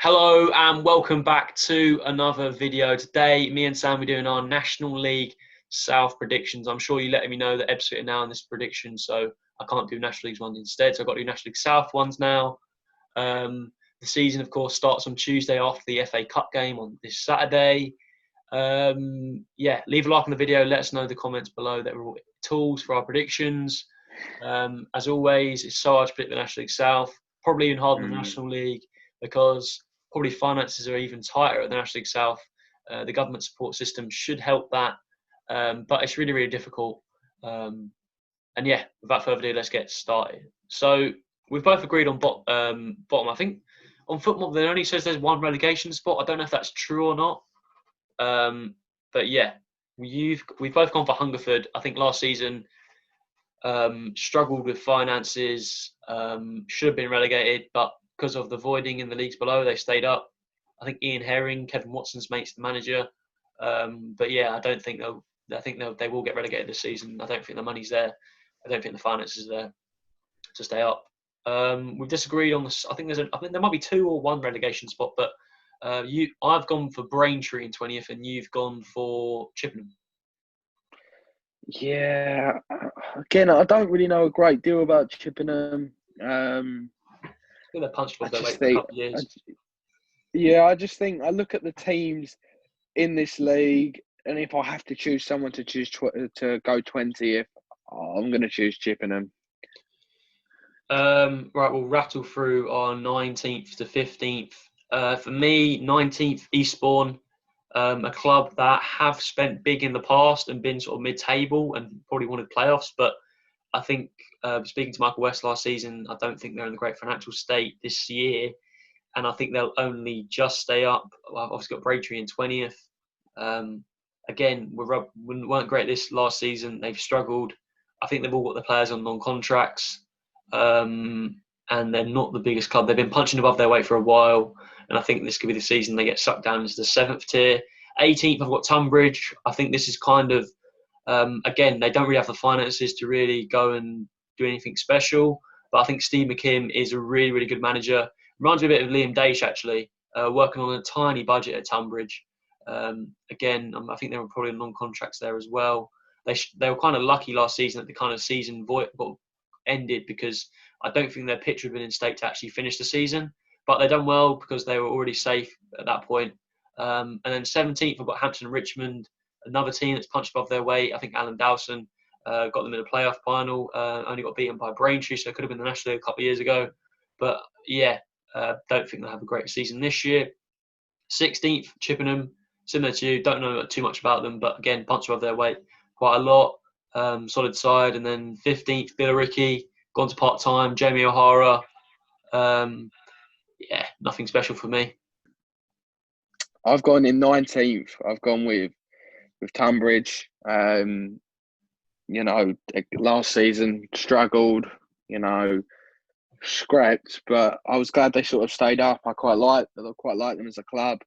Hello and welcome back to another video. Today, me and Sam are doing our National League South predictions. I'm sure you're letting me know that Ebbsfleet are now in this prediction, so I can't do National League ones instead. So I've got to do National League South ones now. The season, of course, starts on Tuesday after the FA Cup game on this Saturday. Leave a like on the video. Let us know in the comments below that we're all tools for our predictions. As always, it's so hard to predict the National League South. Probably even harder than the National League because probably finances are even tighter at the National League South. The government support system should help that, but it's really, really difficult. Without further ado, let's get started. So we've both agreed on bottom. I think on football, it only says there's one relegation spot. I don't know if that's true or not. We've both gone for Hungerford. I think last season struggled with finances, should have been relegated, but because of the voiding in the leagues below, they stayed up. I think Ian Herring, Kevin Watson's mate's the manager. I don't think they'll. I think they will get relegated this season. I don't think the money's there. I don't think the finances are there to stay up. We've disagreed on this. I think there might be 2 or 1 relegation spot, but I've gone for Braintree in 20th, and you've gone for Chippenham. Yeah, again, I don't really know a great deal about Chippenham. I think they're punched above their weight for a couple of years. I just think I look at the teams in this league, and if I have to choose someone to choose to go 20th, I'm going to choose Chippenham. Right, we'll rattle through our 19th to 15th. For me, 19th, Eastbourne, a club that have spent big in the past and been sort of mid-table and probably wanted playoffs. But I think, speaking to Michael West last season, I don't think they're in a great financial state this year. And I think they'll only just stay up. I've obviously got Braintree in 20th. Again, we weren't great this last season. They've struggled. I think they've all got the players on non-contracts. And they're not the biggest club. They've been punching above their weight for a while. And I think this could be the season they get sucked down into the 7th tier. 18th, I've got Tunbridge. I think this is kind of, again, they don't really have the finances to really go and do anything special. But I think Steve McKim is a really, really good manager. Reminds me a bit of Liam Daish, actually, working on a tiny budget at Tunbridge. I think they were probably on non-contracts there as well. They were kind of lucky last season that the kind of season ended because I don't think their pitch would have been in state to actually finish the season. But they've done well because they were already safe at that point. And then 17th, I've got Hampton and Richmond, another team that's punched above their weight. I think Alan Dowson got them in a playoff final, only got beaten by Braintree, so it could have been the National League a couple of years ago. But don't think they'll have a great season this year. 16th, Chippenham, similar to you, don't know too much about them, but again, punched above their weight quite a lot. Solid side. And then 15th, Billericay, gone to part-time, Jamie O'Hara. Nothing special for me. I've gone in 19th. I've gone with Tunbridge. Last season struggled, scrapped, but I was glad they sort of stayed up. I quite like them as a club.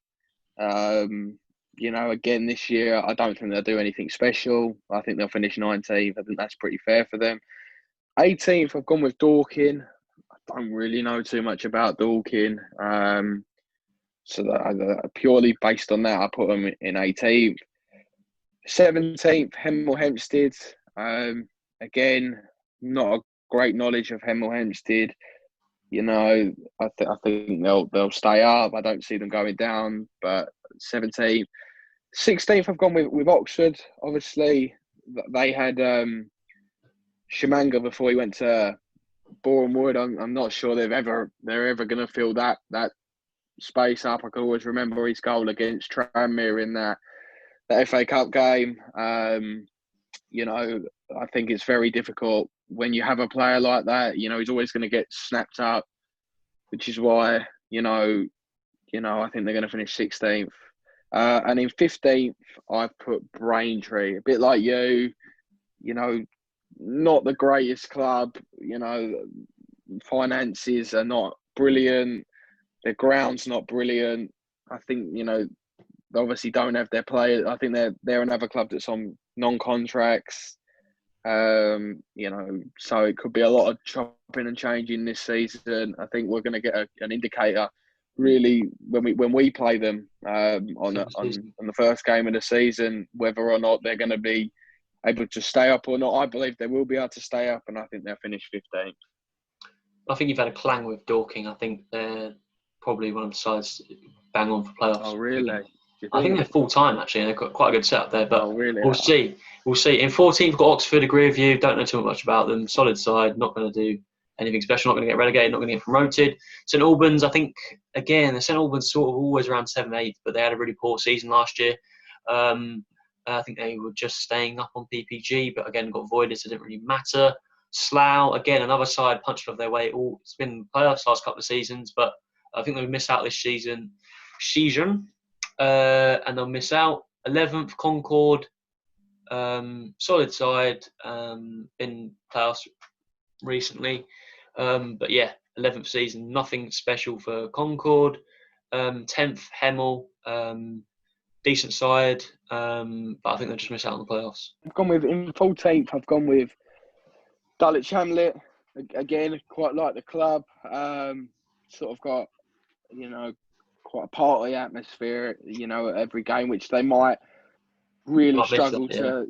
Again this year, I don't think they'll do anything special. I think they'll finish 19th. I think that's pretty fair for them. 18th, I've gone with Dorking. I don't really know too much about Dorking. So that purely based on that, I put them in 18th. 17th, Hemel Hempstead. Again, not a great knowledge of Hemel Hempstead. I think they'll stay up. I don't see them going down. But 17th. 16th, I've gone with Oxford. Obviously, they had Shimanga before he went to Boreham Wood. I'm not sure they're ever going to fill that space up. I can always remember his goal against Tranmere in that FA Cup game. I think it's very difficult when you have a player like that. He's always going to get snapped up, which is why I think they're going to finish 16th. And in 15th, I've put Braintree. A bit like you, not the greatest club. Finances are not brilliant. The ground's not brilliant. I think, they obviously don't have their players. I think they're another club that's on non-contracts. So it could be a lot of chopping and changing this season. I think we're going to get an indicator really when we play them on For the season. the first game of the season, whether or not they're going to be able to stay up or not. I believe they will be able to stay up, and I think they'll finish 15th. I think you've had a clang with Dorking. I think they're probably one of the sides bang on for playoffs. Oh, really? I think they're full time actually, and they've got quite a good setup there. But really? we'll see. We'll see. In 14th, we've got Oxford. Agree with you. Don't know too much about them. Solid side. Not going to do anything special. Not going to get relegated. Not going to get promoted. St Albans. I think again, the St Albans sort of always around 7th, 8th, but they had a really poor season last year. I think they were just staying up on PPG, but again got voided, so it didn't really matter. Slough, again, another side punched off their way. It's been playoffs last couple of seasons, but I think they'll miss out this season. And they'll miss out. 11th, Concord, solid side, been playoffs recently. But yeah, 11th season, nothing special for Concord. 10th, Hemel, decent side, but I think they'll just miss out on the playoffs. I've gone with, in 14th, I've gone with Dulwich Hamlet. Again, quite like the club. Sort of got, quite a party atmosphere, at every game, which they might really struggle to,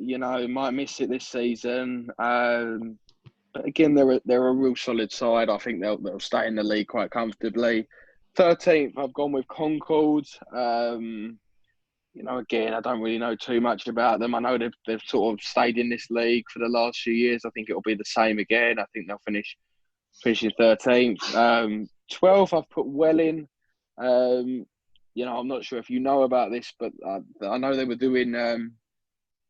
might miss it this season. But again, they're a real solid side. I think they'll stay in the league quite comfortably. 13th, I've gone with Concord. Again, I don't really know too much about them. I know they've sort of stayed in this league for the last few years. I think it'll be the same again. I think they'll finish 13th. 12th, I've put Welling. I'm not sure if you know about this, but I know they were doing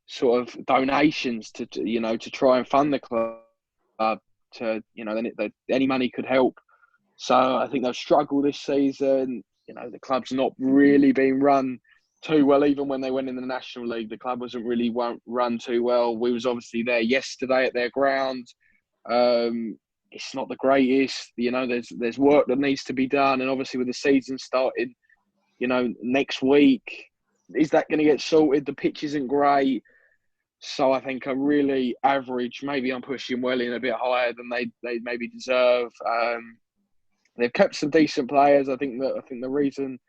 sort of donations to try and fund the club. Any money could help. So I think they'll struggle this season. The club's not really been run too well. Even when they went in the National League, the club wasn't really run too well. We was obviously there yesterday at their ground. It's not the greatest. There's work that needs to be done, and obviously with the season starting, next week, is that going to get sorted? The pitch isn't great. So I think a really average, maybe I'm pushing Welling a bit higher than they maybe deserve. They've kept some decent players. I think the reason,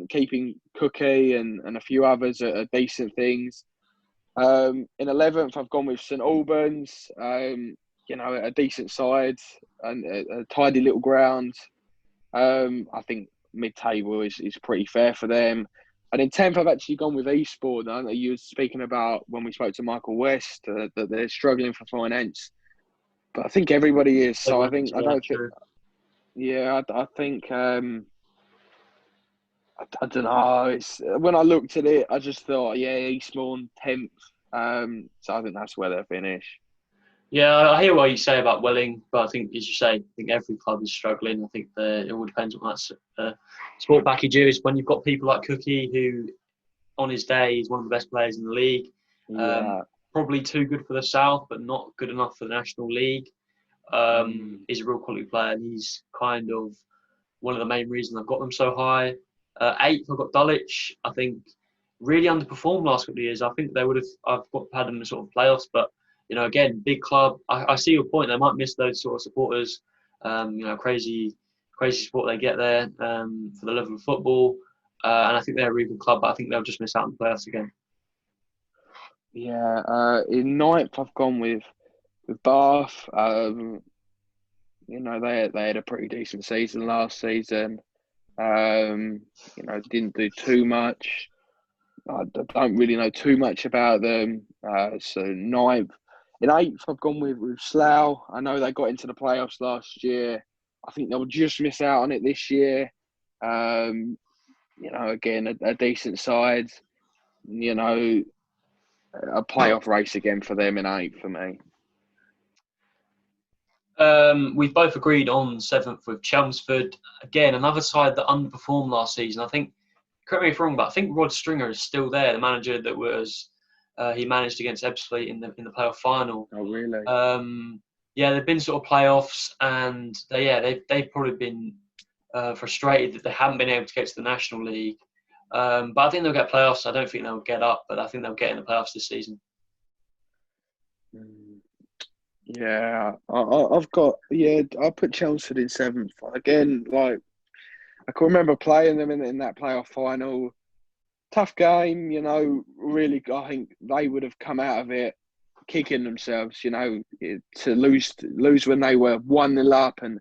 keeping Cookie and a few others are decent things. In 11th, I've gone with St Albans. A decent side and a tidy little ground. I think mid-table is pretty fair for them. And in 10th, I've actually gone with Eastbourne. I know you were speaking about when we spoke to Michael West that they're struggling for finance. But I think everybody is. So I think, I don't think, yeah, I think, I don't know. It's, when I looked at it, I just thought, yeah, Eastbourne 10th. So I think that's where they'll finish. Yeah, I hear what you say about Welling, but I think, as you say, I think every club is struggling. I think it all depends on that sport package is. When you've got people like Cookie, who on his day is one of the best players in the league, probably too good for the South, but not good enough for the National League. He's a real quality player, and he's kind of one of the main reasons I've got them so high. 8th, I've got Dulwich. I think really underperformed last couple of years. I think they would have. Had them in sort of playoffs, but again, big club. I see your point. They might miss those sort of supporters. Crazy support they get there for the level of football. And I think they're a really good club, but I think they'll just miss out on the playoffs again. Yeah. In 9th, I've gone with Bath. They had a pretty decent season last season. Didn't do too much. I don't really know too much about them. So 9th. In 8th, I've gone with Slough. I know they got into the playoffs last year. I think they'll just miss out on it this year. Again, a decent side. A playoff race again for them in 8th for me. We've both agreed on 7th with Chelmsford. Again, another side that underperformed last season. I think, correct me if I'm wrong, but I think Rod Stringer is still there, the manager that was he managed against Ebbsfleet in the playoff final. Oh, really? They've been sort of playoffs, and they've probably been frustrated that they haven't been able to get to the National League. But I think they'll get playoffs. I don't think they'll get up, but I think they'll get in the playoffs this season. Yeah, I've got I'll put Chelmsford in 7th again. I can remember playing them in that playoff final. Tough game, really, I think they would have come out of it kicking themselves, to lose when they were 1-0 up and,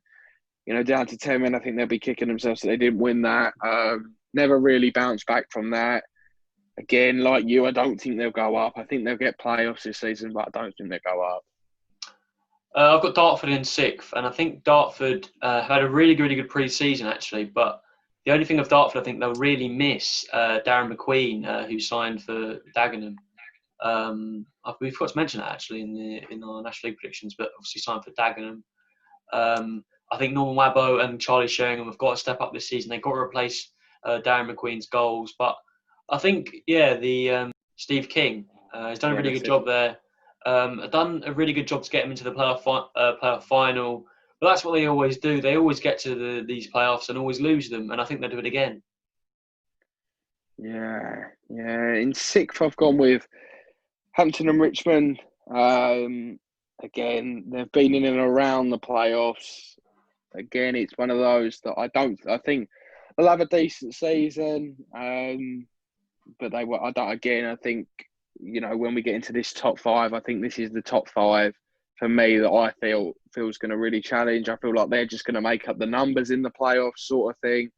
down to 10 men. I think they'll be kicking themselves that they didn't win that. Never really bounced back from that. Again, like you, I don't think they'll go up. I think they'll get playoffs this season, but I don't think they'll go up. I've got Dartford in 6th, and I think Dartford had a really, really good pre-season, actually. But the only thing of Dartford, I think they'll really miss Darren McQueen, who signed for Dagenham. We forgot to mention that, actually, in our National League predictions, but obviously signed for Dagenham. I think Norman Wabbo and Charlie Sheringham have got to step up this season. They've got to replace Darren McQueen's goals. But I think, the Steve King has done a really good job there. Done a really good job to get them into the playoff final. But that's what they always do. They always get to these playoffs and always lose them. And I think they'll do it again. Yeah. In 6th, I've gone with Hampton and Richmond. Again, they've been in and around the playoffs. Again, it's one of those that I think they'll have a decent season. But I think, when we get into this top 5, I think this is the top 5 for me that I feels going to really challenge. I feel like they're just going to make up the numbers in the playoffs sort of thing.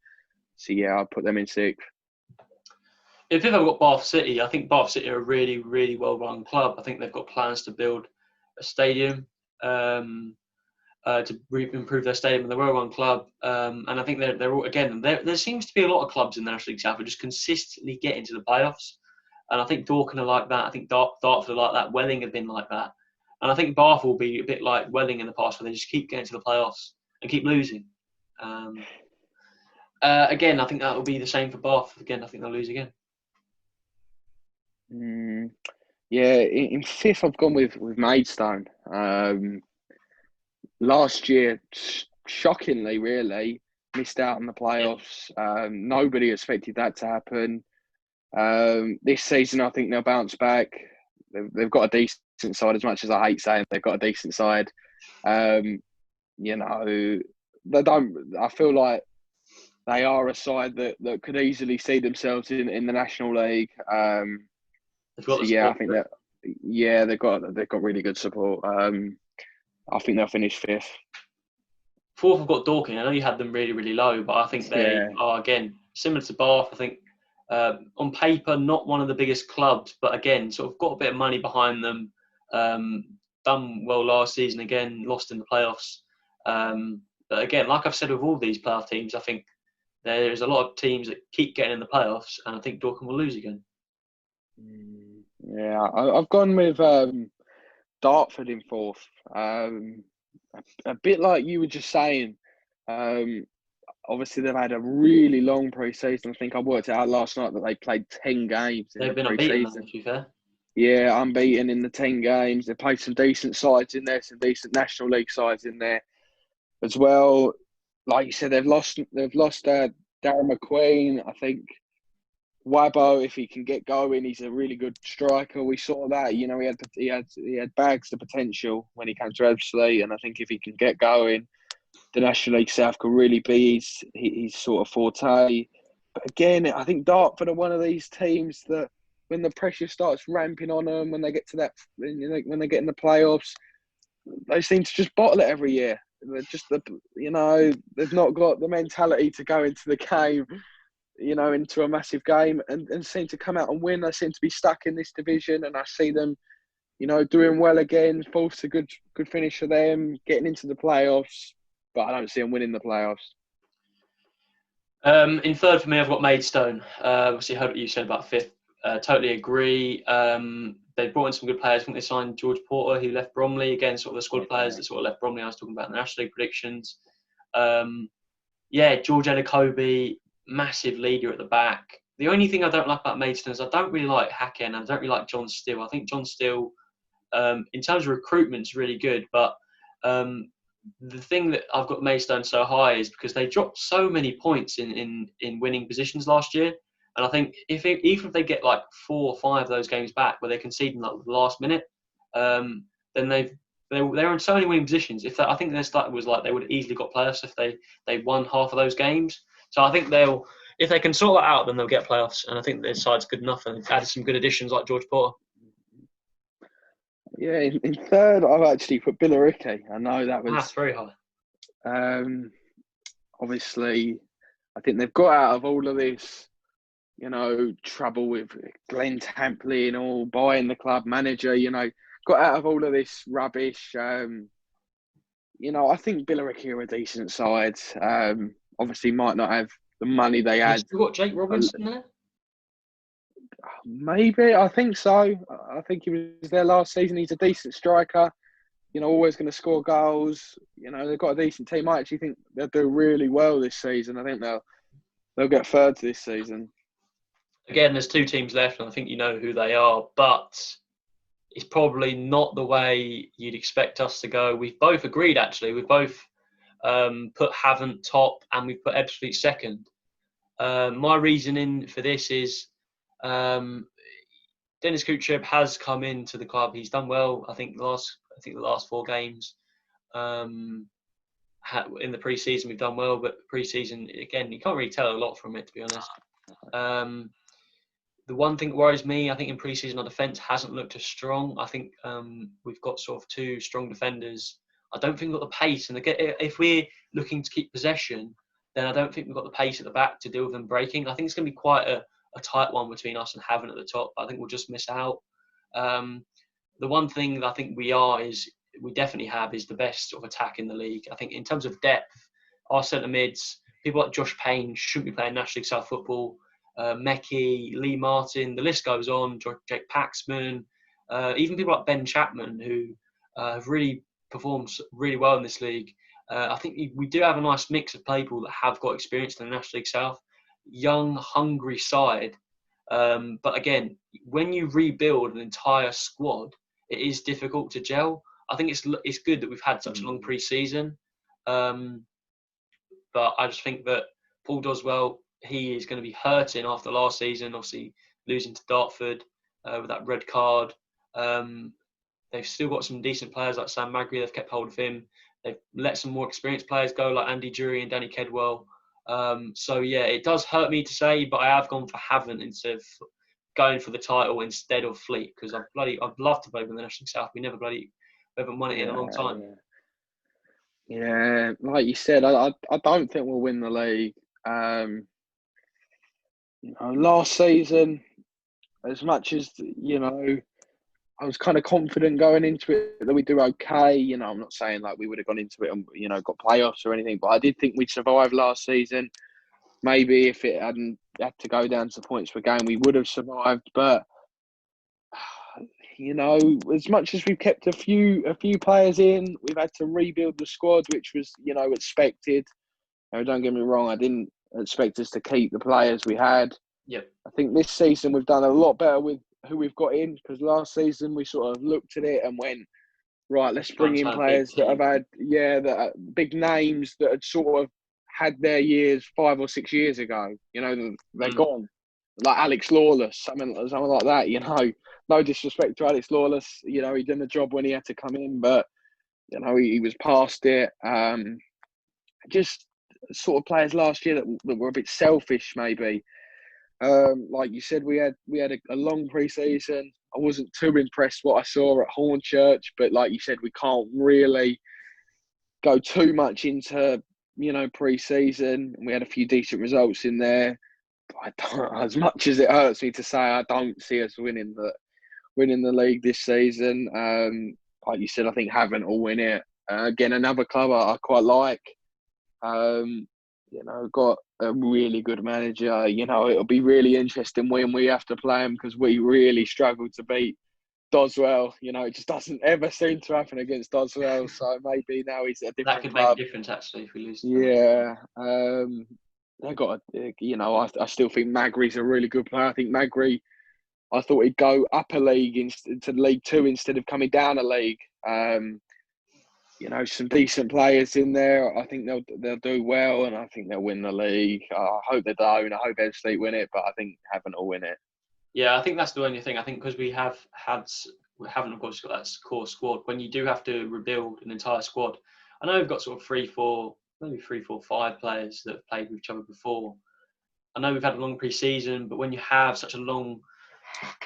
So, yeah, I'll put them in 6th. If I've got Bath City, I think Bath City are a really, really well-run club. I think they've got plans to build a stadium to improve their stadium. They're a well-run club, and I think they're all, again, there seems to be a lot of clubs in the National League South who just consistently get into the playoffs. And I think Dorking are like that. I think Dartford are like that. Welling have been like that. And I think Bath will be a bit like Welling in the past, where they just keep getting to the playoffs and keep losing. Again, I think that will be the same for Bath. Again, I think they'll lose again. Yeah, in 5th, I've gone with Maidstone. Last year, shockingly, really, missed out on the playoffs. Nobody expected that to happen. This season, I think they'll bounce back. They've got a decent side, as much as I hate saying they've got a decent side. They don't. I feel like they are a side that could easily see themselves in the National League. I think that. Yeah, they've got really good support. I think they'll finish 5th. 4th, I've got Dorking. I know you had them really, really low, but I think they are, again, similar to Bath. I think on paper, not one of the biggest clubs, but again, sort of got a bit of money behind them. Done well last season, again, lost in the playoffs. But again, like I've said with all these playoff teams, I think there's a lot of teams that keep getting in the playoffs, and I think Dorking will lose again. Yeah, I've gone with Dartford in 4th. A bit like you were just saying. Obviously, they've had a really long pre-season. I think I worked it out last night that they played 10 games. They've been unbeaten, to be fair. Yeah, unbeaten in the 10 games. They played some decent sides in there, some decent National League sides in there as well. Like you said, they've lost Darren McQueen. I think Wabbo, if he can get going, he's a really good striker. We saw that. He had bags of potential when he came to Ebbsfleet, and I think if he can get going, the National League South could really be his sort of forte. But again, I think Dartford are one of these teams that when the pressure starts ramping on them, when they get to that, when they get in the playoffs, they seem to just bottle it every year. They're just they've not got the mentality to go into the game, into a massive game and seem to come out and win. They seem to be stuck in this division, and I see them, doing well again. Fourth's a good finish for them, getting into the playoffs. But I don't see them winning the playoffs. In 3rd for me, I've got Maidstone. Obviously, heard what you said about 5th. Totally agree. They brought in some good players. I think they signed George Porter, who left Bromley. Again, sort of the squad players that sort of left Bromley. I was talking about in the National League predictions. George Edekobi, massive leader at the back. The only thing I don't like about Maidstone is I don't really like Hacken and I don't really like John Steele. I think John Steele, in terms of recruitment, is really good, but the thing that I've got Maidstone so high is because they dropped so many points in winning positions last year. And I think even if they get like 4 or 5 of those games back where they're conceding like the last minute, then they're in so many winning positions. I think their start was like they would have easily got playoffs if they won half of those games. So I think if they can sort that out, then they'll get playoffs. And I think their side's good enough, and they've added some good additions like George Porter. Yeah, in third, I've actually put Billericay. I know that was That's very high. Obviously, I think they've got out of all of this, trouble with Glenn Tampley and all, buying the club manager, got out of all of this rubbish. I think Billericay are a decent side. Obviously, might not have the money they had. You still got Jake Robinson there? Maybe, I think so. I think he was there last season. He's a decent striker. Always going to score goals. They've got a decent team. I actually think they'll do really well this season. I think they'll get third this season. Again, there's 2 teams left, and I think you know who they are, but it's probably not the way you'd expect us to go. We've both agreed, actually. We've both put Havant top, and we've put Ebbsfleet second. My reasoning for this is Dennis Kuchereb has come into the club. He's done well. I think the last 4 games in the pre-season we've done well, but pre-season again you can't really tell a lot from it, to be honest. The one thing that worries me, I think in pre-season our defence hasn't looked as strong. I think we've got sort of 2 strong defenders. I don't think we've got the pace, and if we're looking to keep possession, then I don't think we've got the pace at the back to deal with them breaking. I think it's going to be quite a tight one between us and Havant at the top. I think we'll just miss out. The one thing that I think we definitely have is the best sort of attack in the league. I think in terms of depth, our centre mids, people like Josh Payne shouldn't be playing National League South football. Mecky, Lee Martin, the list goes on. Jake Paxman, even people like Ben Chapman, who have really performed really well in this league. I think we do have a nice mix of people that have got experience in the National League South. Young, hungry side. But again, when you rebuild an entire squad, it is difficult to gel. I think it's good that we've had such a long pre-season. But I just think that Paul Doswell, he is going to be hurting after last season, obviously losing to Dartford with that red card. They've still got some decent players like Sam Magri. They've kept hold of him. They've let some more experienced players go like Andy Drury and Danny Kedwell. So, yeah, it does hurt me to say, but I have gone for Havant instead of going for the title instead of Fleet, because I'd love to play with the National South. We haven't won it in a long time. Yeah, like you said, I don't think we'll win the league. Last season, as much as, I was kind of confident going into it that we'd do okay. I'm not saying like we would have gone into it and, got playoffs or anything, but I did think we'd survive last season. Maybe if it hadn't had to go down to points per game, we would have survived. But, as much as we've kept a few players in, we've had to rebuild the squad, which was, expected. Don't get me wrong, I didn't expect us to keep the players we had. Yep. I think this season we've done a lot better with who we've got in, because last season we sort of looked at it and went, right, let's bring in players that have had, that are big names that had sort of had their years 5 or 6 years ago. They're gone. Like Alex Lawless, something like that, No disrespect to Alex Lawless, he did the job when he had to come in, but, he was past it. Just sort of players last year that were a bit selfish, maybe. Like you said, we had a long pre-season. I wasn't too impressed what I saw at Hornchurch, but like you said, we can't really go too much into pre-season. We had a few decent results in there. But as much as it hurts me to say, I don't see us winning the league this season. Like you said, I think Havant will win it. Again, another club I quite like. Got a really good manager. It'll be really interesting when we have to play him, because we really struggled to beat Doswell. It just doesn't ever seem to happen against Doswell. So maybe now he's at a different club. That could make a difference, actually, if we lose. Yeah. They got, I still think Magri's a really good player. I think Magri, I thought he'd go up a league into League 2 instead of coming down a league. Some decent players in there. I think they'll do well, and I think they'll win the league. I hope they don't. I hope Ebbsfleet win it, but I think Havant will win it. Yeah, I think that's the only thing. I think because we haven't, of course, got that core squad. When you do have to rebuild an entire squad, I know we've got sort of 3-4 maybe 3, 4, 5 players that have played with each other before. I know we've had a long pre-season, but when you have such a long,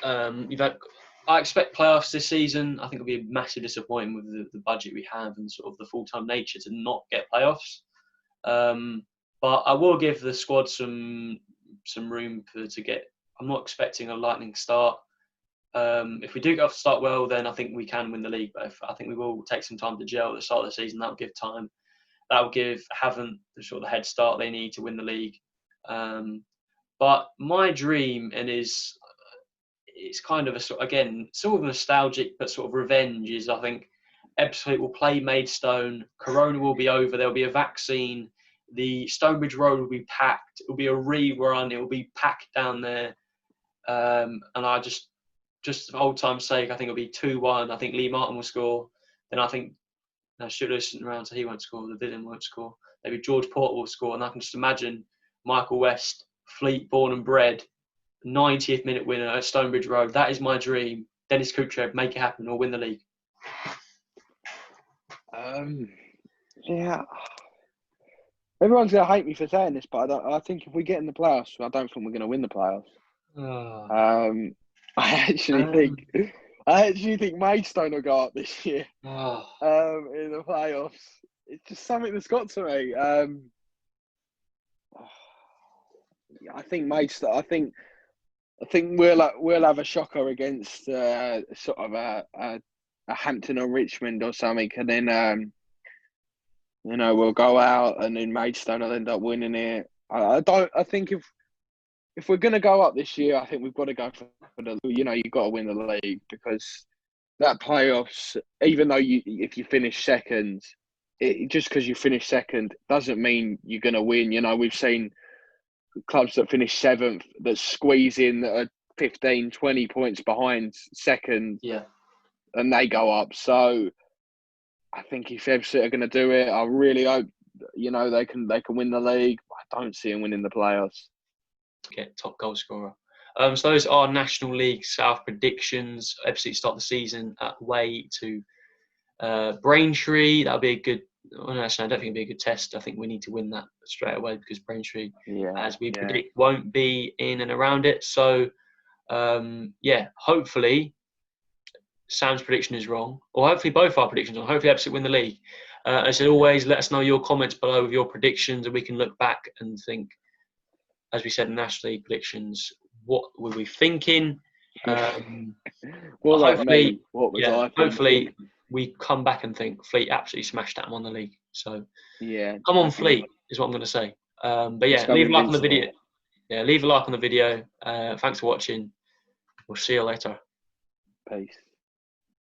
I expect playoffs this season. I think it'll be a massive disappointment with the budget we have and sort of the full-time nature to not get playoffs. But I will give the squad some room to get. I'm not expecting a lightning start. If we do get off to start well, then I think we can win the league. But I think we will take some time to gel at the start of the season. That will give time. That will give Havant the sort of head start they need to win the league. But my dream, and it's kind of a sort of nostalgic but sort of revenge, is I think Ebbsfleet will play Maidstone. Corona will be over. There'll be a vaccine. The Stonebridge Road will be packed. It will be a rerun. It will be packed down there. And I just for old time's sake, I think it'll be 2-1. I think Lee Martin will score. Then I think Shooter isn't around, so he won't score. The Villain won't score. Maybe George Porter will score. And I can just imagine Michael West, Fleet, born and bred, 90th minute winner at Stonebridge Road. That is my dream. Dennis Kuchev, make it happen or win the league. Yeah. Everyone's going to hate me for saying this, but I think if we get in the playoffs, I don't think we're going to win the playoffs. Oh. I actually think Maidstone will go up this year in the playoffs. It's just something that's got to me. I think Maidstone. I think we'll have a shocker against sort of a Hampton or Richmond or something, and then we'll go out and then Maidstone will end up winning it. I think if we're going to go up this year, I think we've got to go for the. You've got to win the league, because that playoffs, even though if you finish second, just because you finish second doesn't mean you're going to win. We've seen clubs that finish 7th that squeeze in that are 15, 20 points behind second, and they go up. So I think if Ebbsfleet are going to do it, I really hope they can win the league. I don't see them winning the playoffs. Get top goal scorer. So those are National League South predictions. Ebbsfleet start the season away to Braintree. That'll be a good. Well, actually, I don't think it'll be a good test. I think we need to win that straight away, because Braintree, as we predict, won't be in and around it. So, hopefully Sam's prediction is wrong, or hopefully both our predictions are wrong. Hopefully Ebbsfleet win the league. As always, let us know your comments below with your predictions, and we can look back and think, as we said in National League predictions, what were we thinking? Hopefully, hopefully we come back and think Fleet absolutely smashed that and won the league. So come on, Fleet is what I'm going to say. Leave a like on the video. Leave a like on the video. Thanks for watching. We'll see you later. Peace.